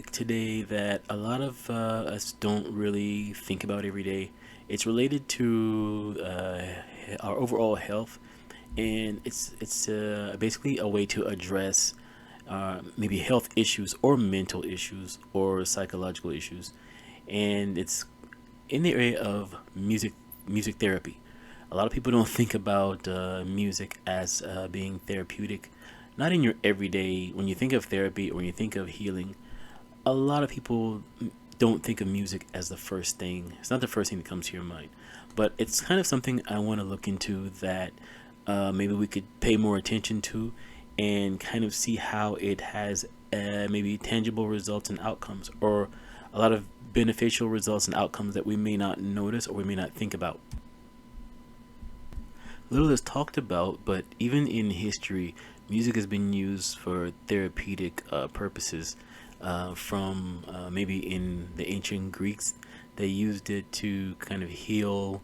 topic today that a lot of us don't really think about every day. It's related to our overall health, and it's basically a way to address maybe health issues or mental issues or psychological issues, and it's in the area of music therapy. A lot of people don't think about music as being therapeutic. Not in your everyday, when you think of therapy or when you think of healing, a lot of people don't think of music as the first thing. It's not the first thing that comes to your mind, but it's kind of something I want to look into that maybe we could pay more attention to and kind of see how it has maybe tangible results and outcomes, or a lot of beneficial results and outcomes that we may not notice or we may not think about. Little is talked about, but even in history, music has been used for therapeutic purposes. From maybe in the ancient Greeks, they used it to kind of heal,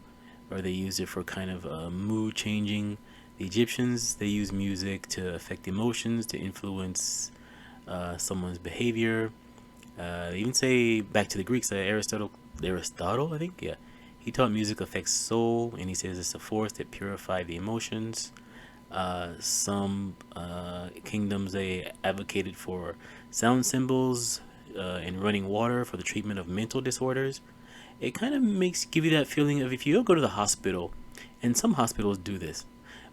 or they used it for kind of mood changing. The Egyptians, they use music to affect emotions, to influence someone's behavior. They even say back to the Greeks, Aristotle, I think, yeah, he taught music affects soul, and he says it's a force that purifies the emotions. Some kingdoms, they advocated for sound symbols and running water for the treatment of mental disorders. It kind of makes give you that feeling of, if you go to the hospital, and some hospitals do this,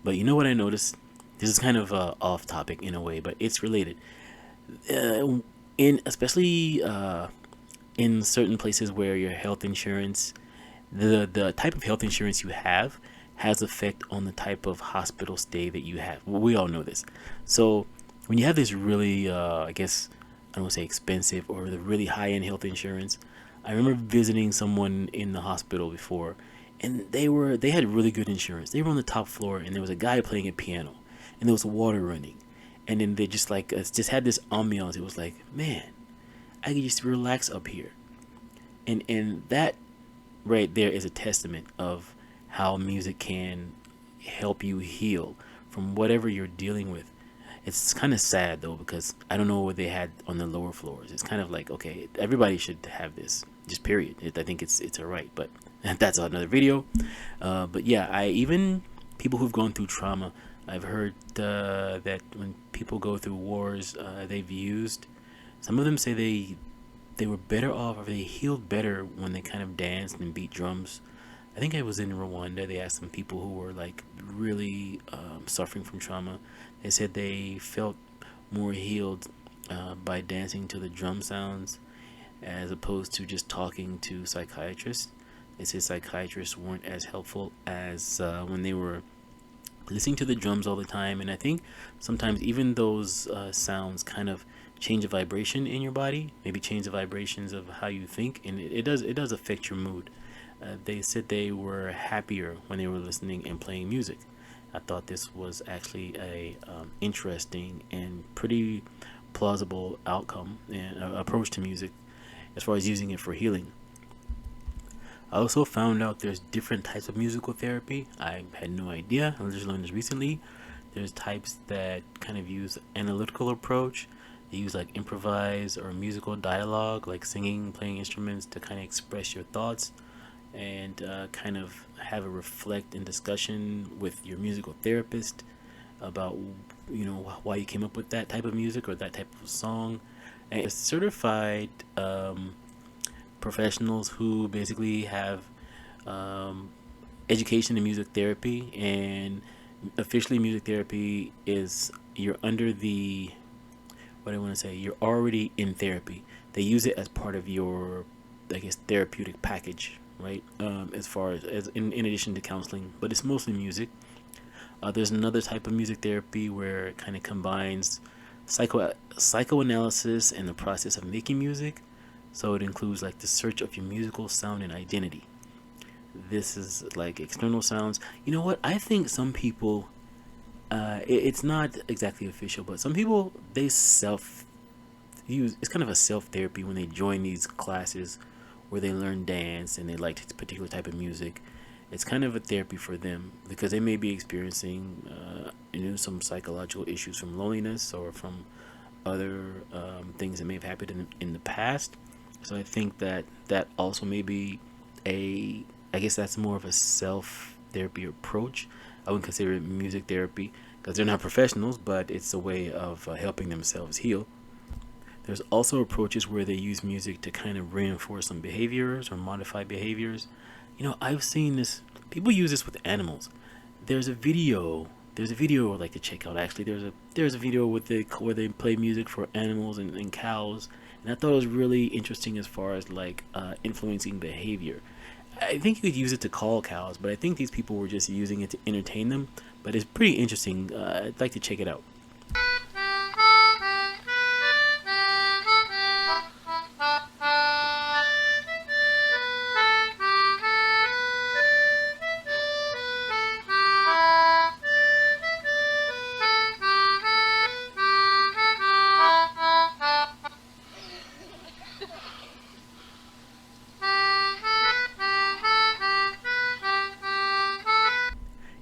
but you know what I noticed? This is kind of off topic in a way, but it's related. In especially in certain places where your health insurance, the type of health insurance you have has effect on the type of hospital stay that you have. Well, we all know this. So when you have this really, I guess I don't want to say expensive or the really high end health insurance, I remember visiting someone in the hospital before, and they had really good insurance. They were on the top floor, and there was a guy playing a piano, and there was water running, and then they just like just had this ambiance. It was like, man, I could just relax up here, and that right there is a testament of how music can help you heal from whatever you're dealing with. It's kind of sad though, because I don't know what they had on the lower floors. It's kind of like, okay, everybody should have this, just period. I think it's a right, but that's another video. But yeah, I even people who've gone through trauma, I've heard that when people go through wars, they've used. Some of them say they were better off, or they healed better when they kind of danced and beat drums. I think I was in Rwanda. They asked some people who were like really suffering from trauma. They said they felt more healed by dancing to the drum sounds as opposed to just talking to psychiatrists. They said psychiatrists weren't as helpful as when they were listening to the drums all the time. And I think sometimes even those sounds kind of change the vibration in your body, maybe change the vibrations of how you think, and it does affect your mood. They said they were happier when they were listening and playing music. I thought this was actually a interesting and pretty plausible outcome and approach to music as far as using it for healing. I also found out there's different types of musical therapy. I had no idea. I just learned this recently. There's types that kind of use analytical approach. They use like improvise or musical dialogue, like singing, playing instruments to kind of express your thoughts and kind of have a reflect and discussion with your musical therapist about why you came up with that type of music or that type of song. And it's certified professionals who basically have education in music therapy, and officially music therapy is you're under the what I want to say, you're already in therapy. They use it as part of your, I guess, therapeutic package, right? As far as in addition to counseling, but it's mostly music. There's another type of music therapy where it kind of combines psychoanalysis and the process of making music. So it includes like the search of your musical sound and identity. This is like external sounds. You know what? I think some people, it's not exactly official, but some people, they self use, it's kind of a self therapy when they join these classes where they learn dance and they like a particular type of music. It's kind of a therapy for them because they may be experiencing some psychological issues from loneliness or from other things that may have happened in the past. So I think that that also may be a, I guess that's more of a self therapy approach. I wouldn't consider it music therapy because they're not professionals, but it's a way of helping themselves heal. There's also approaches where they use music to kind of reinforce some behaviors or modify behaviors. I've seen this. People use this with animals. There's a video. There's a video I'd like to check out. Actually, there's a video with where they play music for animals and cows, and I thought it was really interesting as far as like influencing behavior. I think you could use it to call cows, but I think these people were just using it to entertain them. But it's pretty interesting. I'd like to check it out.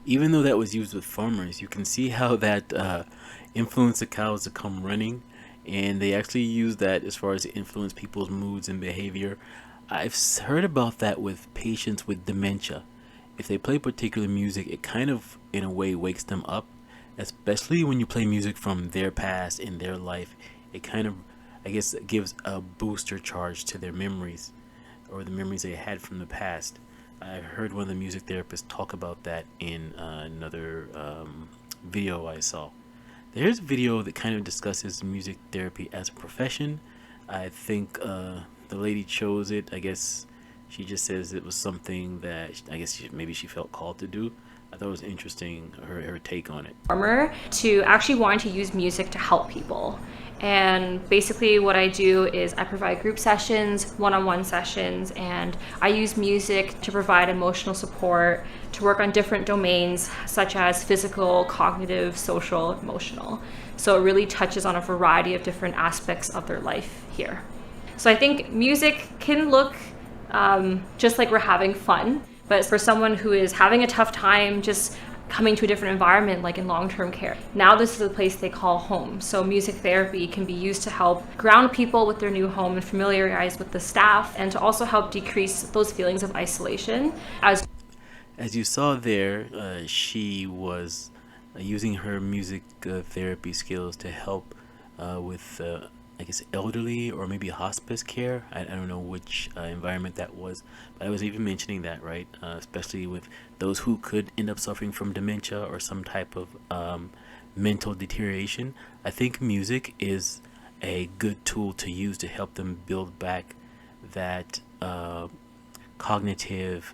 Even though that was used with farmers, you can see how that influenced the cows to come running, and they actually use that as far as to influence people's moods and behavior. I've heard about that with patients with dementia. If they play particular music, it kind of, in a way, wakes them up, especially when you play music from their past in their life. It kind of, I guess, gives a booster charge to their memories or the memories they had from the past. I heard one of the music therapists talk about that in another video I saw. There's a video that kind of discusses music therapy as a profession. I think the lady chose it. I guess she just says it was something that I guess maybe she felt called to do. I thought it was interesting, her take on it. To actually wanting to use music to help people. And basically what I do is I provide group sessions, one-on-one sessions, and I use music to provide emotional support, to work on different domains such as physical, cognitive, social, emotional. So it really touches on a variety of different aspects of their life here. So I think music can look just like we're having fun, but for someone who is having a tough time just coming to a different environment, like in long-term care, now this is a place they call home. So music therapy can be used to help ground people with their new home and familiarize with the staff, and to also help decrease those feelings of isolation. As you saw there, she was using her music therapy skills to help with I guess elderly or maybe hospice care. I don't know which environment that was, but I was even mentioning that, right? Especially with those who could end up suffering from dementia or some type of mental deterioration. I think music is a good tool to use to help them build back that cognitive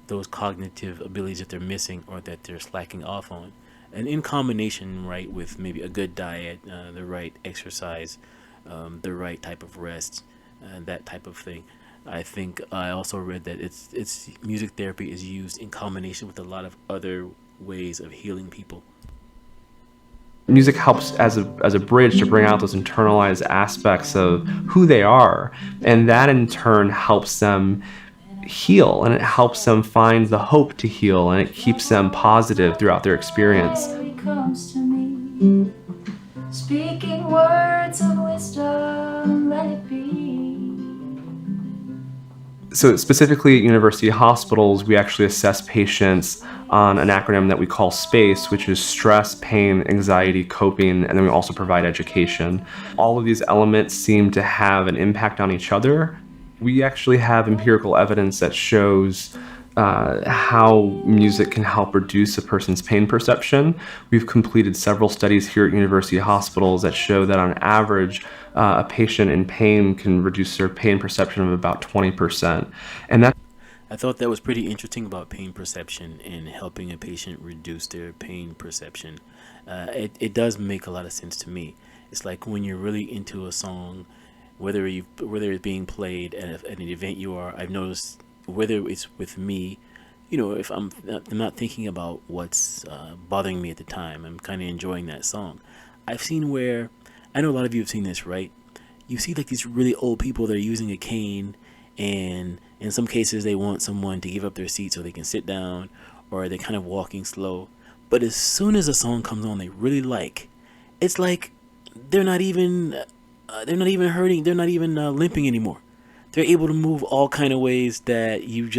those cognitive abilities that they're missing or that they're slacking off on, and in combination, right, with maybe a good diet, the right exercise, the right type of rest, that type of thing. I think I also read that it's music therapy is used in combination with a lot of other ways of healing people. Music helps as a bridge to bring out those internalized aspects of who they are, and that in turn helps them heal, and it helps them find the hope to heal, and it keeps them positive throughout their experience. Comes to me, speaking words of wisdom, let it be. So specifically at university hospitals, we actually assess patients on an acronym that we call SPACE, which is stress, pain, anxiety, coping, and then we also provide education. All of these elements seem to have an impact on each other. We actually have empirical evidence that shows how music can help reduce a person's pain perception. We've completed several studies here at university hospitals that show that on average, a patient in pain can reduce their pain perception of about 20%. And that I thought that was pretty interesting about pain perception and helping a patient reduce their pain perception. It does make a lot of sense to me. It's like when you're really into a song, whether it's being played at an event you are. I've noticed whether it's with me, if I'm not thinking about what's bothering me at the time, I'm kind of enjoying that song. I've seen where, I know a lot of you have seen this, right? You see like these really old people that are using a cane, and in some cases they want someone to give up their seat so they can sit down, or they're kind of walking slow. But as soon as a song comes on they really like, it's like they're not even hurting. They're not even limping anymore. They're able to move all kind of ways that you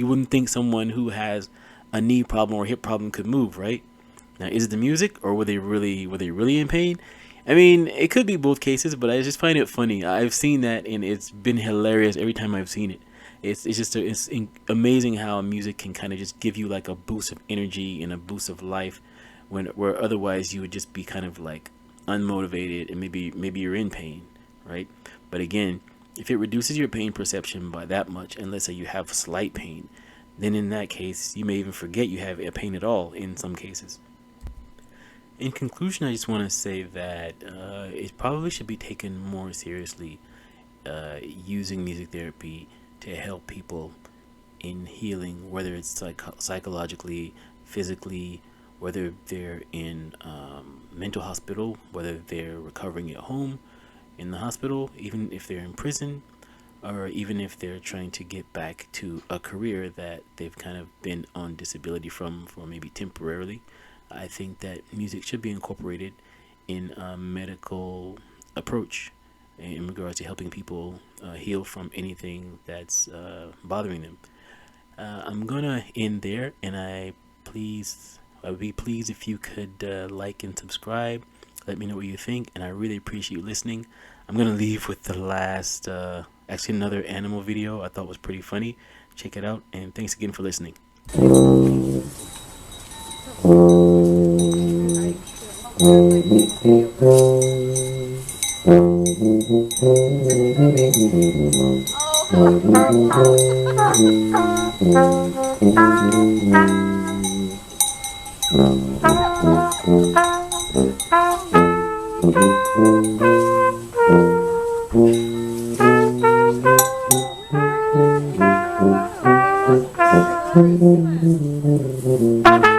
wouldn't think someone who has a knee problem or hip problem could move, right? Now, is it the music, or were they really in pain? I mean, it could be both cases, but I just find it funny. I've seen that, and it's been hilarious every time I've seen it. Amazing how music can kind of just give you like a boost of energy and a boost of life, where otherwise you would just be kind of like unmotivated, and maybe you're in pain, right? But again, if it reduces your pain perception by that much, and let's say you have slight pain, then in that case you may even forget you have a pain at all in some cases. In conclusion, I just want to say that it probably should be taken more seriously, using music therapy to help people in healing, whether it's psychologically, physically, whether they're in mental hospital, whether they're recovering at home, in the hospital, even if they're in prison, or even if they're trying to get back to a career that they've kind of been on disability from for maybe temporarily. I think that music should be incorporated in a medical approach in regards to helping people heal from anything that's bothering them. I'm gonna end there, and I would be pleased if you could like and subscribe. Let me know what you think, and I really appreciate you listening. I'm gonna leave with the last, actually another animal video I thought was pretty funny. Check it out, and thanks again for listening. Oh,